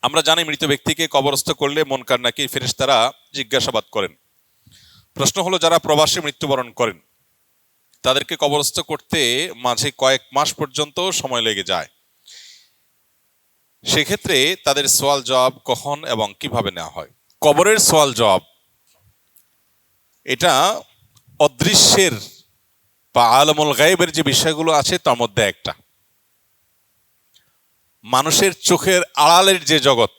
আমরা জানি মৃত ব্যক্তিকে কবরস্থ করলে মুনকার নাকির ফেরেশতারা জিজ্ঞাসাবাদ করেন। প্রশ্ন হলো, যারা প্রবাসে মৃত্যুবরণ করেন তাদেরকে কবরস্থ করতে মাঝে কয়েক মাস পর্যন্ত সময় লেগে যায়। সেক্ষেত্রে তাদের সওয়াল জবাব কখন এবং কিভাবে নেওয়া হয়? কবরের সওয়াল জবাব এটা অদৃশ্যের বা আলমুল গায়েবের যে বিষয়গুলো আছে তার মধ্যে একটা। মানুষের চোখের আড়ালের যে জগৎ,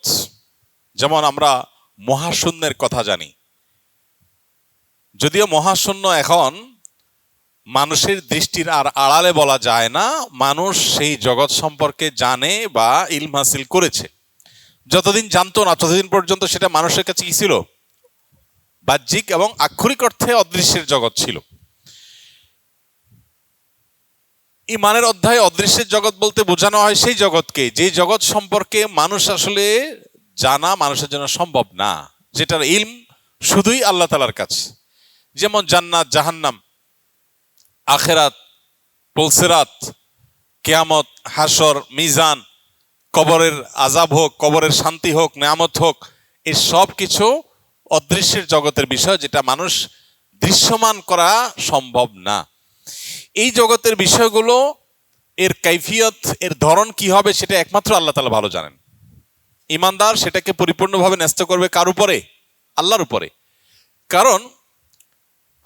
যেমন আমরা মহাশূন্যের কথা জানি, যদিও মহাশূন্য এখন মানুষের দৃষ্টির আর আড়ালে বলা যায় না, মানুষ সেই জগৎ সম্পর্কে জানে বা ইলম হাসিল করেছে। যতদিন জানতো না ততদিন পর্যন্ত সেটা মানুষের কাছে কি ছিল? বাহ্যিক এবং আক্ষরিক অর্থে অদৃশ্যের জগৎ ছিল। ঈমানের অধ্যায়ে অদৃশ্যের জগৎ বলতে বোঝানো হয় সেই জগৎকে, যে জগৎ সম্পর্কে মানুষ আসলে জানা মানুষের জন্য সম্ভব না, যেটার ইলম শুধুই আল্লাহ তাআলার কাছে। যেমন জান্নাত, জাহান্নাম, আখেরাত, পুলসিরাত, কিয়ামত, হাসর, মিজান, কবরের আযাব হোক, কবরের শান্তি হোক, নিয়ামত হোক, এই সব কিছু অদৃশ্যের জগতের বিষয়, যেটা মানুষ দৃশ্যমান করা সম্ভব না। এই জগতের বিষয়গুলো, এর কাইফিয়ত, এর ধরন কি হবে সেটা একমাত্র আল্লাহ তাআলা ভালো জানেন। ঈমানদার সেটাকে পরিপূর্ণভাবে ন্যস্ত করবে কার উপরে? আল্লাহর উপরে। কারণ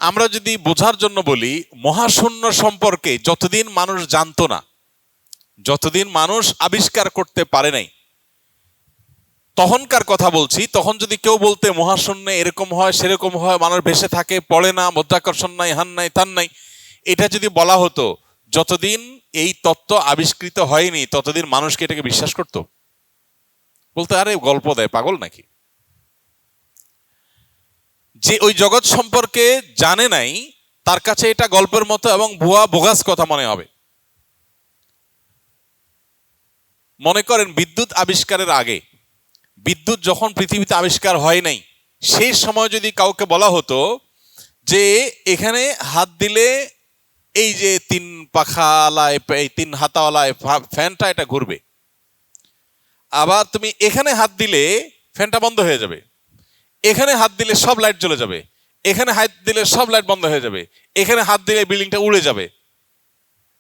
আমরা যদি বোঝার জন্য বলি, মহাশূন্য সম্পর্কে যতদিন মানুষ জানতো না, যতদিন মানুষ আবিষ্কার করতে পারে নাই, তখনকার কথা বলছি, তখন যদি কেউ বলতে মহাশূন্যে এরকম হয় সেরকম হয়, মানুষ ভেসে থাকে, পড়ে না, মধ্যাকর্ষণ নাই, হান নাই, তান নাই, এটা যদি বলা হতো, যতদিন এই তত্ত্ব আবিষ্কৃত হয়নি ততদিন মানুষকে এটাকে বিশ্বাস করত। বলতে আরে গল্প দেয়, পাগল নাকি। যে ওই জগৎ সম্পর্কে জানে নাই তার কাছে এটা গল্পের মতো এবং ভুয়া বোগাস কথা মনে হবে। মনে করেন বিদ্যুৎ আবিষ্কারের আগে, বিদ্যুৎ যখন পৃথিবীতে আবিষ্কার হয় নাই, সেই সময় যদি কাউকে বলা হতো যে এখানে হাত দিলে এই যে তিন পাখাওয়ালায়, এই তিন হাতাওয়ালায় ফ্যানটা এটা ঘুরবে, আবার তুমি এখানে হাত দিলে ফ্যানটা বন্ধ হয়ে যাবে, এখানে হাত দিলে সব লাইট জ্বলে যাবে, এখানে হাত দিলে সব লাইট বন্ধ হয়ে যাবে, এখানে হাত দিলে বিল্ডিংটা উড়ে যাবে,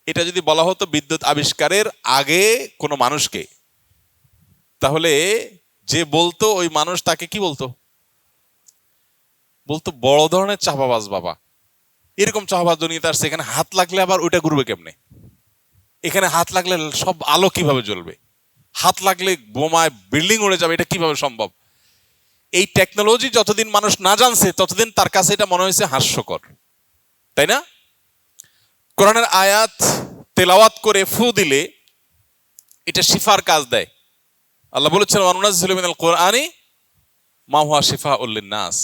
এটা যদি বলা হতো বিদ্যুৎ আবিষ্কারের আগে কোনো মানুষকে, তাহলে যে বলতো ওই মানুষ তাকে কি বলতো? বলতো বড় ধরনের চাপাবাজ বাবা, এরকম চাপাবাজ দুনিয়াতে আসছে, এখানে হাত লাগলে আবার ওইটা ঘুরবে কেমনে, এখানে হাত লাগলে সব আলো কিভাবে জ্বলবে, হাত লাগলে বোমায় বিল্ডিং উড়ে যাবে, এটা কিভাবে সম্ভব? এই টেকনোলজি যতদিন মানুষ না জানছে ততদিন তার কাছে এটা মনে হয়েছে হাস্যকর, তাই না? কোরআনের আয়াত তেলাওয়াত করে ফু দিলে এটা শিফার কাজ দেয়। আল্লাহ বলেছেন, ওয়ানুনাজ্জিলু মিনাল কুরআনি মা হুয়া শিফাউল লিন-নাস।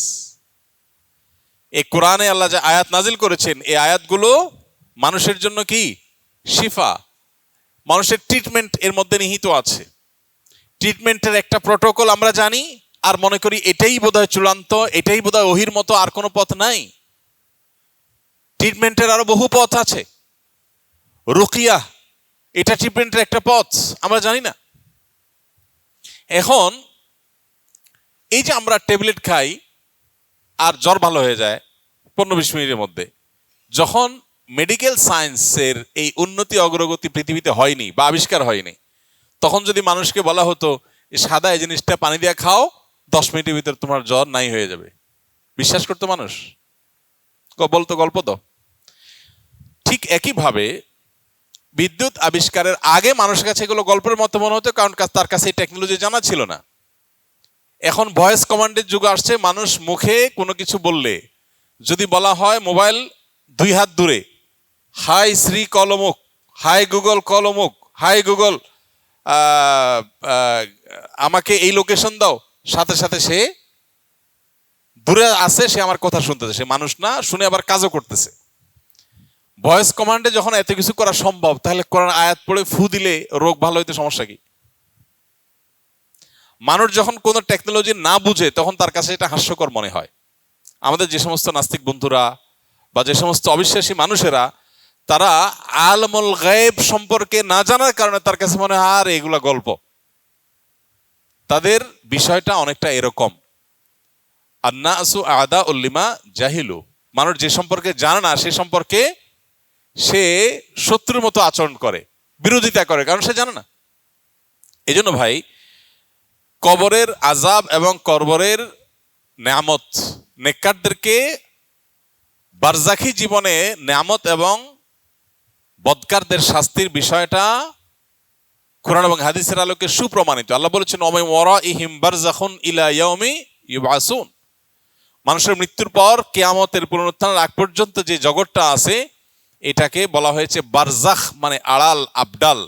এই কোরআনে আল্লাহ যে আয়াত নাজিল করেছেন, এই আয়াতগুলো মানুষের জন্য কি? শিফা। মানুষের ট্রিটমেন্ট এর মধ্যে নিহিত আছে। ট্রিটমেন্টের একটা প্রোটোকল আমরা জানি, আর মনে করি এটাই বোধহয় চূড়ান্ত, এটাই বোধহয় ওহির মতো, আর কোনো পথ নাই। ট্রিটমেন্টের আরো বহু পথ আছে। রুকিয়া, এটা ট্রিটমেন্টের একটা পথ, আমরা জানি না। এখন এই যে আমরা ট্যাবলেট খাই আর জ্বর ভালো হয়ে যায় 15-20 মিনিটের মধ্যে, যখন মেডিকেল সায়েন্সের এই উন্নতি অগ্রগতি পৃথিবীতে হয়নি বা আবিষ্কার হয়নি, তখন যদি মানুষকে বলা হতো সাদা এই জিনিসটা পানি দিয়ে খাও, 10 মিনিটের ভিতর তোমার জ্বর নাই হয়ে যাবে, বিশ্বাস করতো মানুষ? বলতো গল্প তো। ঠিক একইভাবে বিদ্যুৎ আবিষ্কারের আগে মানুষের কাছে এগুলো গল্পের মতো মনে হতো, কারণ তার কাছে এই টেকনোলজি জানা ছিল না। এখন ভয়েস কমান্ডের যুগ আসছে, মানুষ মুখে কোনো কিছু বললে যদি বলা হয় মোবাইল 2 হাত দূরে, হাই শ্রী কলমুক, হাই গুগল কলমুক, হাই গুগল আমাকে এই লোকেশন দাও, সাথে সাথে সে দূরে আছে, সে আমার কথা শুনতেছে, সে মানুষ না, শুনে আবার কাজও করতেছে। ভয়েস কমান্ডে যখন এত কিছু করা সম্ভব, তাহলে কোরআন আয়াত পড়ে ফু দিলে রোগ ভালো হইতে সমস্যা কি? মানুষ যখন কোনো টেকনোলজি না বুঝে তখন তার কাছে এটা হাস্যকর মনে হয়। আমাদের যে সমস্ত নাস্তিক বন্ধুরা বা যে সমস্ত অবিশ্বাসী মানুষেরা, তারা আলমুল গায়েব সম্পর্কে না জানার কারণে তার কাছে মনে হয় আর এগুলা গল্প। তাদের বিষয়টা অনেকটা এরকম, আন্নাসু আদা উল্লিমা জাহিলু, মানুষ যে সম্পর্কে জানে না সে সম্পর্কে সে শত্রুর মতো আচরণ করে, বিরোধিতা করে, কারণ সে জানে না। এই জন্য ভাই, কবরের আযাব এবং কবরের নেয়ামত, নেককারদেরকে বারজাখী জীবনে নেয়ামত এবং বদকারদের শাস্তির বিষয়টা কোরআন এবং হাদিসের আলোকে সুপ্রমাণিত। আল্লাহ বলেছেন ওয়া মিন ওয়ারাইহিম বারযাখুন ইলা ইয়াউমি ইউবআসুন, মানুষের মৃত্যুর পর কিয়ামতের পুনরুত্থানের আগ পর্যন্ত যে জগৎটা আছে এটাকে বলা হয়েছে বারজাখ, মানে আড়াল, আবডাল।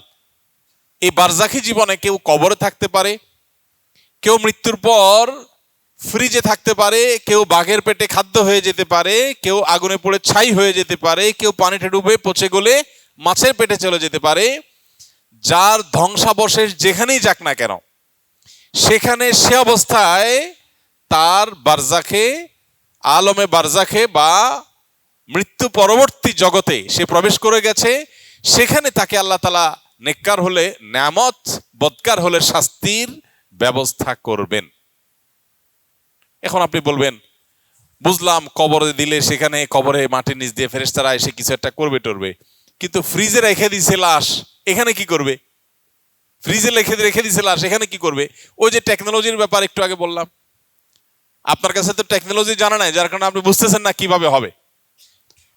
এই বারজাখী জীবনে কেউ কবরে থাকতে পারে, কেউ মৃত্যুর পর ফ্রিজে থাকতে পারে, কেউ বাঘের পেটে খাদ্য হয়ে যেতে পারে, কেউ আগুনে পড়ে ছাই হয়ে যেতে পারে, কেউ পানিতে ডুবে পচে গলে মাছের পেটে চলে যেতে পারে। যার ধ্বংসাবশেষ যেখানেই যাক না কেন, সেখানে সে অবস্থায় তার বারজাখে, আলমে বারজাখে বা মৃত্যু পরবর্তী জগতে সে প্রবেশ করে গেছে। সেখানে তাকে আল্লাহ তাআলা নেককার হলে নেয়ামত, বদকার হলে শাস্তির ব্যবস্থা করবেন। এখন আপনি বলবেন, বুঝলাম কবরে দিলে সেখানে কবরে মাটির নিচ দিয়ে ফেরেশতারা এসে কিছু একটা করবে টরবে, কিন্তু ফ্রিজে রেখে দিছে লাশ, এখানে কি করবে? ফ্রিজে রেখে দিছে লাশ, এখানে কি করবে? ওই যে টেকনোলজির ব্যাপার একটু আগে বললাম, আপনার কাছে তো টেকনোলজি জানা নাই, যার কারণে আপনি বুঝতেছেন না কিভাবে হবে।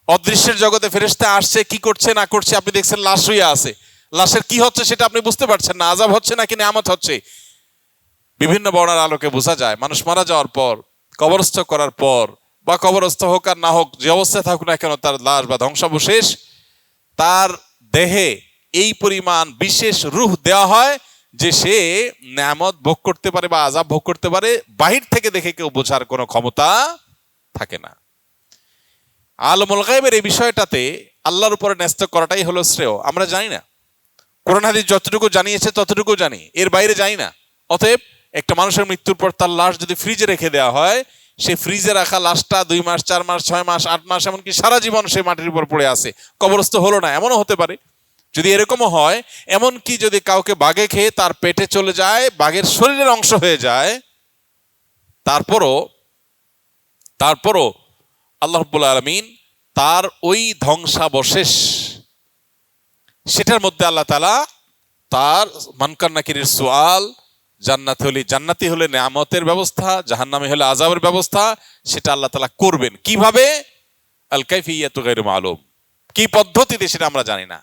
অদৃশ্যের জগতে ফেরেশতা আসছে, কি করছে না করছে আপনি দেখছেন, লাশ হইয়া আছে, লাশের কি হচ্ছে সেটা আপনি বুঝতে পারছেন না, আযাব হচ্ছে নাকি নেয়ামত হচ্ছে। বিভিন্ন বর্ণার আলোকে বোঝা যায় মানুষ মারা যাওয়ার পর, কবরস্থ করার পর, বা কবরস্থ হোক আর না হোক, যে অবস্থায় থাকুক না কেন, তার লাশ বা ধ্বংসাবশেষ, তার দেহে এই পরিমাণ বিশেষ রূহ দেওয়া হয় যে সে নেয়ামত ভোগ করতে পারে বা আযাব ভোগ করতে পারে। বাহির থেকে দেখে কেউ বোঝার কোনো ক্ষমতা থাকে না। আলমুল গায়বের এই বিষয়টাতে আল্লাহর উপরে ন্যস্ত করাটাই হলো শ্রেয়। আমরা জানি না, কোরআন হাদিস যতটুকু জানিয়েছে ততটুকু জানি, এর বাইরে জানি না। অতএব একটা মানুষের মৃত্যুর পর তার লাশ যদি ফ্রিজে রেখে দেওয়া হয়, সে ফ্রিজে রাখা লাশটা 2 মাস, 4 মাস, 6 মাস, 8 মাস, এমনকি সারা জীবন সে মাটির উপর পড়ে আছে, কবরস্থ হলো না, এমনও হতে পারে। যদি এরকমও হয়, এমনকি যদি কাউকে বাঘে খেয়ে তার পেটে চলে যায়, বাঘের শরীরের অংশ হয়ে যায়, তারপরও আল্লাহ রাব্বুল আলামিন তার ওই ধ্বংসাবশেষ, সেটার মধ্যে আল্লাহ তাআলা তার মানকার নাকিরের সুআল, জান্নাতি হলে নেয়ামতের ব্যবস্থা, জাহান্নামী হলে আযাবের ব্যবস্থা, সেটা আল্লাহ তাআলা করবেন। কিভাবে? আল কাইফিয়াতু গায়রু মালুম, কি পদ্ধতিতে সেটা আমরা জানি না,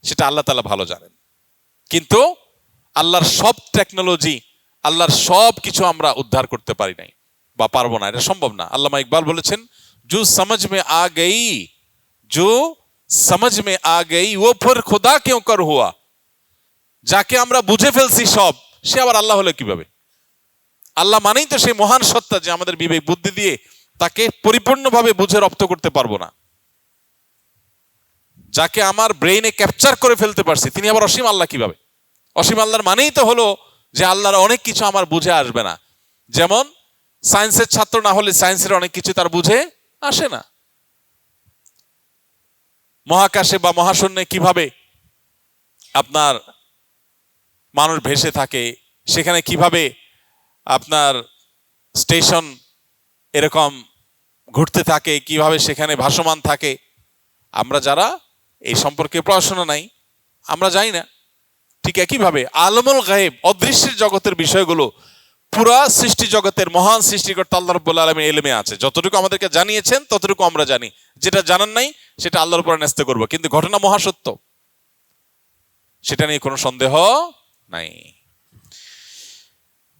সেটা আল্লাহ তাআলা ভালো জানেন। কিন্তু আল্লাহর সব টেকনোলজি, আল্লাহর সব কিছু আমরা উদ্ধার করতে পারি নাই বা পারবো না, এটা সম্ভব না। আল্লামা ইকবাল বলেছেন, जो समझ में आ गई वो फिर खुदा क्यों कर हुआ। যাকে আমরা বুঝে ফেলছি সব, সে আবার আল্লাহ হলো কিভাবে? আল্লাহ মানেই তো সেই মহান সত্তা যে আমাদের বিবেক বুদ্ধি দিয়ে তাকে পরিপূর্ণভাবে বুঝে রপ্ত করতে পারবো না। যাকে আমার ব্রেইনে ক্যাপচার করে ফেলতে পারছি, তিনি আবার অসীম আল্লাহ কিভাবে? অসীম আল্লাহর মানেই তো হলো যে আল্লাহর অনেক কিছু আমার বুঝে আসবে না। যেমন সায়েন্সের ছাত্র না হলে সায়েন্সের অনেক কিছু তার বুঝে আসে না। মহাকাশে বা মহাশূন্যে কিভাবে আপনার মানুষ ভেসে থাকে, সেখানে কিভাবে আপনার স্টেশন এরকম ঘুরতে থাকে, কিভাবে সেখানে ভাসমান থাকে, আমরা যারা এই সম্পর্কে পড়াশোনা নাই আমরা জানি না। ঠিক একইভাবে আলমুল গায়েব, অদৃশ্যের জগতের বিষয়গুলো পুরা সৃষ্টি জগতের মহান সৃষ্টিকর্তা আল্লাহ রাব্বুল আলামিন ইলমে আছে। যতটুকু আমাদেরকে জানিয়েছেন ততটুকু আমরা জানি, যেটা জানার নাই সেটা আল্লাহর উপরে ন্যস্ত করব। কিন্তু ঘটনা মহাসত্য, সেটা নিয়ে কোনো সন্দেহ নাই।